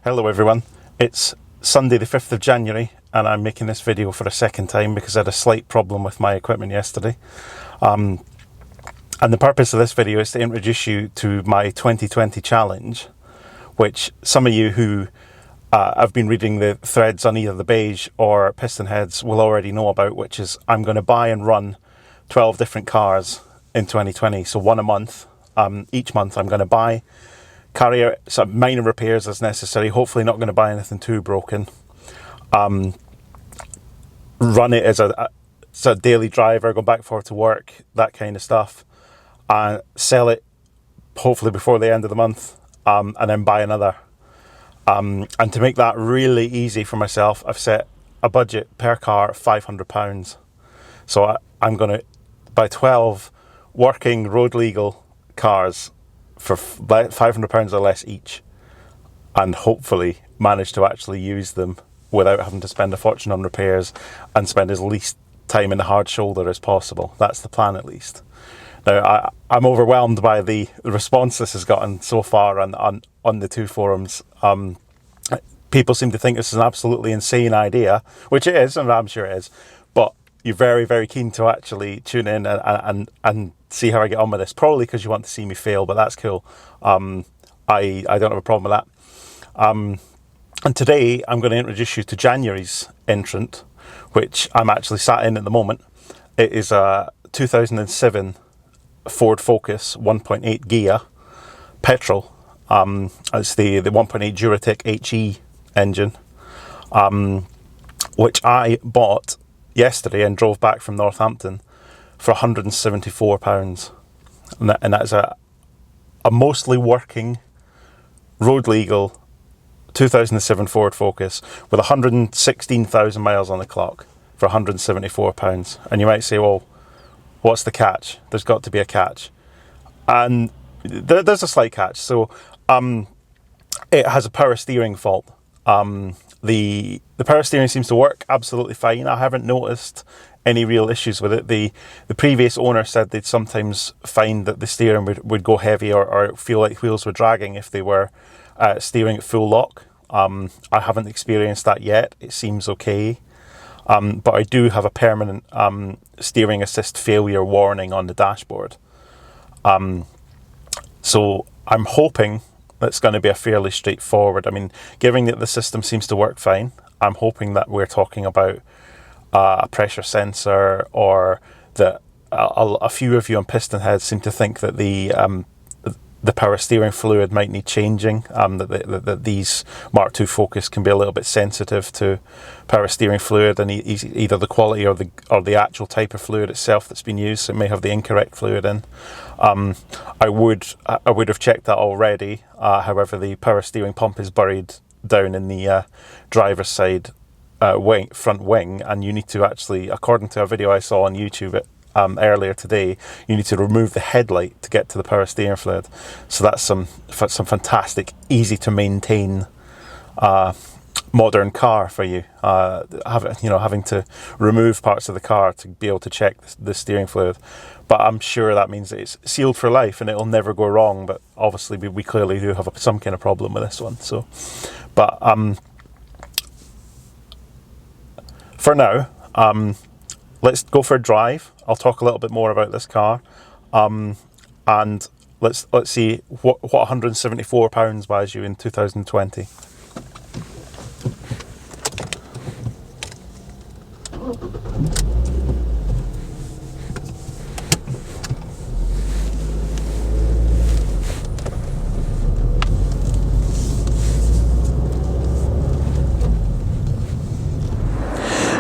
Hello everyone, it's Sunday the 5th of January and I'm making this video for a second time because I had a slight problem with my equipment yesterday. And the purpose of this video is to introduce you to my 2020 challenge, which some of you who have been reading the threads on either the Beige or Pistonheads will already know about, which is I'm going to buy and run 12 different cars in 2020, so one a month. Each month I'm going to buy, carry out some minor repairs as necessary, hopefully not going to buy anything too broken, run it as a daily driver, go back forth to work, that kind of stuff, and sell it hopefully before the end of the month, and then buy another. And to make that really easy for myself, I've set a budget per car of £500. So I'm going to buy 12 working road legal cars for £500 or less each, and hopefully manage to actually use them without having to spend a fortune on repairs and spend as least time in the hard shoulder as possible. That's the plan, at least. Now, I'm overwhelmed by the response this has gotten so far on the two forums. People seem to think this is an absolutely insane idea, which it is, and I'm sure it is, but you're very, very keen to actually tune in and see how I get on with this. Probably because you want to see me fail, but that's cool. I don't have a problem with that. And today I'm going to introduce you to January's entrant, which I'm actually sat in at the moment. It is a 2007 Ford Focus 1.8 Ghia petrol. It's the 1.8 Duratec HE engine, which I bought yesterday and drove back from Northampton for £174, and that is a mostly working road legal 2007 Ford Focus with 116,000 miles on the clock for £174. And you might say, well, what's the catch? There's got to be a catch, and there's a slight catch. So it has a power steering fault. The power steering seems to work absolutely fine. I haven't noticed any real issues with it. The previous owner said they'd sometimes find that the steering would go heavy or feel like wheels were dragging if they were steering at full lock. I haven't experienced that yet. It seems okay. But I do have a permanent steering assist failure warning on the dashboard. So I'm hoping it's going to be a fairly straightforward. I mean, given that the system seems to work fine, I'm hoping that we're talking about a pressure sensor, or that a few of you on Pistonheads seem to think that the power steering fluid might need changing, that these Mark II Focus can be a little bit sensitive to power steering fluid, and either the quality or the actual type of fluid itself that's been used, so it may have the incorrect fluid in. I would have checked that already. However, the power steering pump is buried down in the driver's side front wing, and you need to actually, according to a video I saw on YouTube earlier today, you need to remove the headlight to get to the power steering fluid. So that's some fantastic, easy to maintain modern car for you. Having to remove parts of the car to be able to check the steering fluid. But I'm sure that means that it's sealed for life and it'll never go wrong. But obviously we clearly do have some kind of problem with this one. So, but for now, let's go for a drive. I'll talk a little bit more about this car, and let's see what £174 buys you in 2020.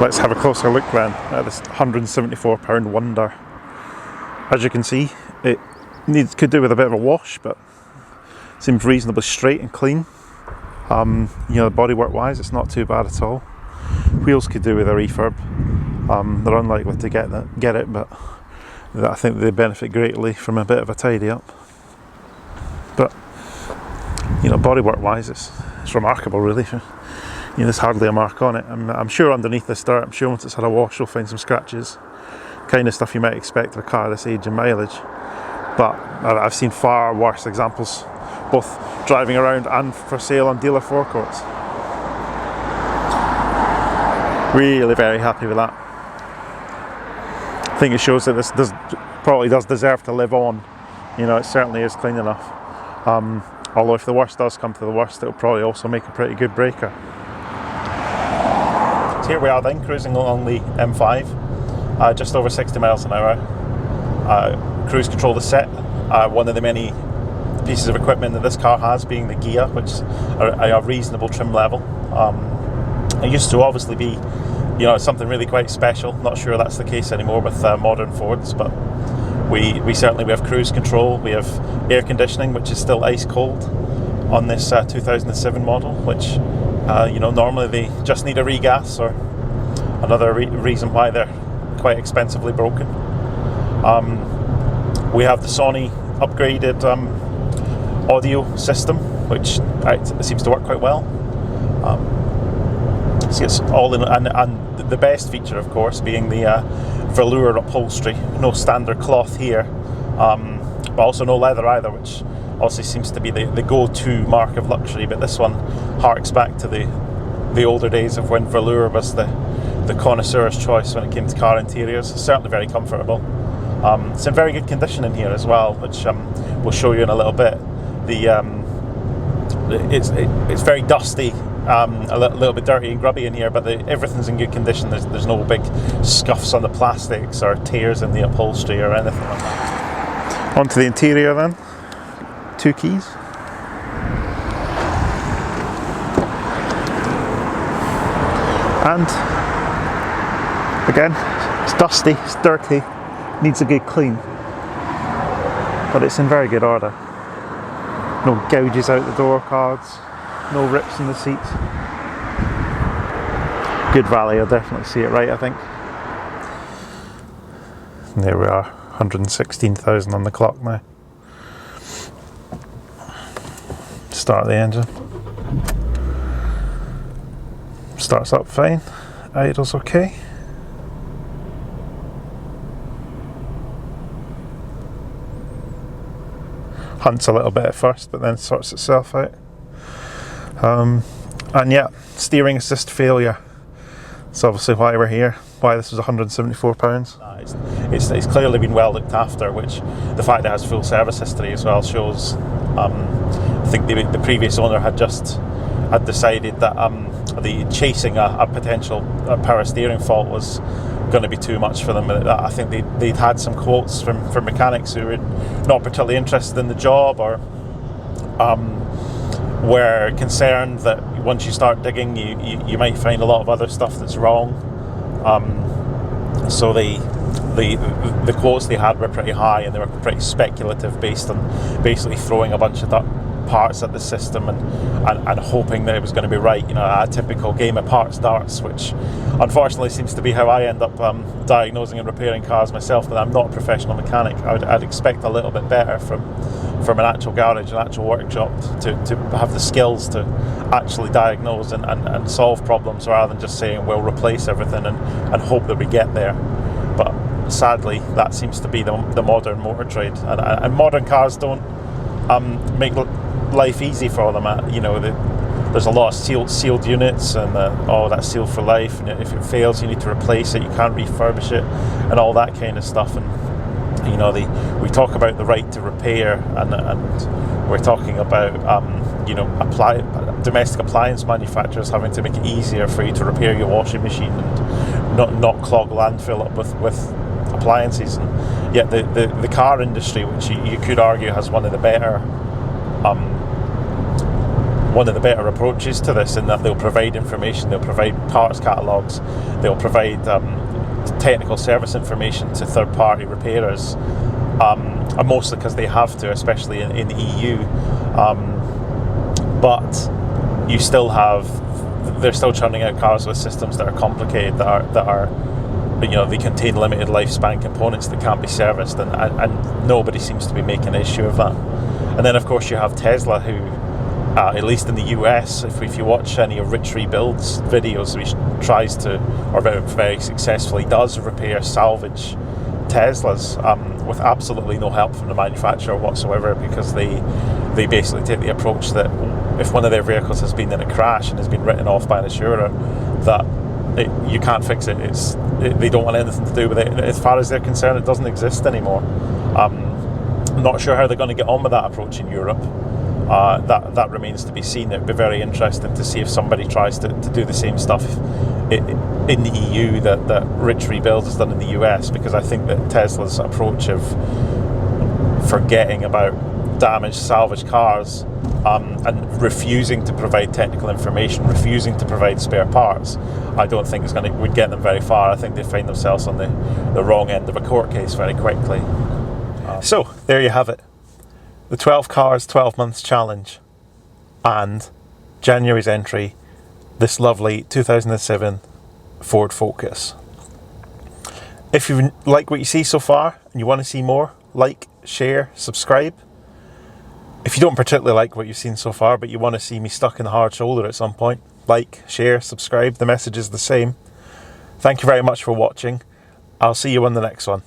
Let's have a closer look then at this £174 wonder. As you can see, it could do with a bit of a wash, but seems reasonably straight and clean. Bodywork wise, it's not too bad at all. Wheels could do with a refurb. They're unlikely to get it, but I think they benefit greatly from a bit of a tidy up. But bodywork wise, it's remarkable, really. There's hardly a mark on it. I'm sure underneath this dirt, I'm sure once it's had a wash, you'll find some scratches. Kind of stuff you might expect of a car this age and mileage. But I've seen far worse examples both driving around and for sale on dealer forecourts. Really very happy with that. I think it shows that this probably does deserve to live on. You know, it certainly is clean enough. Although if the worst does come to the worst, it'll probably also make a pretty good breaker. So here we are then, cruising along the M5, just over 60 miles an hour. Cruise control is set. One of the many pieces of equipment that this car has being the Ghia, which are a reasonable trim level. It used to obviously be, you know, something really quite special. Not sure that's the case anymore with modern Fords, but we have cruise control, we have air conditioning, which is still ice cold on this 2007 model, which you know, normally they just need a regas, or another reason why they're quite expensively broken. We have the Sony upgraded audio system, which seems to work quite well. So it's all in, and the best feature, of course, being the velour upholstery. No standard cloth here, but also no leather either, which also seems to be the go-to mark of luxury. But this one harks back to the older days of when velour was the connoisseur's choice when it came to car interiors. It's certainly very comfortable. It's in very good condition in here as well, which we'll show you in a little bit. It's very dusty, a little bit dirty and grubby in here, but everything's in good condition. There's no big scuffs on the plastics or tears in the upholstery or anything like that. Onto the interior then. 2 keys. And again, it's dusty, it's dirty, needs a good clean, but it's in very good order. No gouges out the door cards, no rips in the seats. Good value, I'll definitely see it right, I think. And there we are, 116,000 on the clock now. Start the engine. Starts up fine, idle's okay. Hunts a little bit at first, but then sorts itself out. And yeah, steering assist failure. That's obviously why we're here, why this was £174. It's clearly been well looked after, which the fact that it has full service history as well shows. I think the previous owner had decided that the chasing a potential power steering fault was going to be too much for them. I think they'd had some quotes from mechanics who were not particularly interested in the job, or were concerned that once you start digging, you might find a lot of other stuff that's wrong. So the quotes they had were pretty high, and they were pretty speculative, based on basically throwing a bunch of parts at the system and hoping that it was going to be right. You know, a typical game of parts darts, which unfortunately seems to be how I end up diagnosing and repairing cars myself. But I'm not a professional mechanic. I'd expect a little bit better from an actual garage, an actual workshop, to have the skills to actually diagnose and solve problems, rather than just saying we'll replace everything and hope that we get there. But sadly, that seems to be the modern motor trade, and modern cars don't make life easy for them. You know, there's a lot of sealed units, and that's sealed for life, and if it fails you need to replace it, you can't refurbish it, and all that kind of stuff. And you know, we talk about the right to repair, and we're talking about domestic appliance manufacturers having to make it easier for you to repair your washing machine and not clog landfill up with appliances. And yet the car industry, which you could argue has one of the better approaches to this, in that they'll provide information, they'll provide parts catalogues, they'll provide technical service information to third-party repairers, and mostly because they have to, especially in the EU. But you still they're still churning out cars with systems that are complicated, that are you know, they contain limited lifespan components that can't be serviced, and nobody seems to be making an issue of that. And then of course you have Tesla, who at least in the US, if you watch any of Rich Rebuilds videos, he tries to, or very, very successfully does, repair salvage Teslas with absolutely no help from the manufacturer whatsoever, because they basically take the approach that if one of their vehicles has been in a crash and has been written off by an insurer, that you can't fix it. They don't want anything to do with it. As far as they're concerned, it doesn't exist anymore. I'm not sure how they're going to get on with that approach in Europe. That remains to be seen. It'd be very interesting to see if somebody tries to do the same stuff in the EU that Rich Rebuild has done in the US, because I think that Tesla's approach of forgetting about damaged salvage cars and refusing to provide technical information, refusing to provide spare parts, I don't think would get them very far. I think they find themselves on the wrong end of a court case very quickly. So there you have it. The 12 cars, 12 months challenge, and January's entry, this lovely 2007 Ford Focus. If you like what you see so far and you want to see more, like, share, subscribe. If you don't particularly like what you've seen so far, but you want to see me stuck in the hard shoulder at some point, like, share, subscribe. The message is the same. Thank you very much for watching. I'll see you on the next one.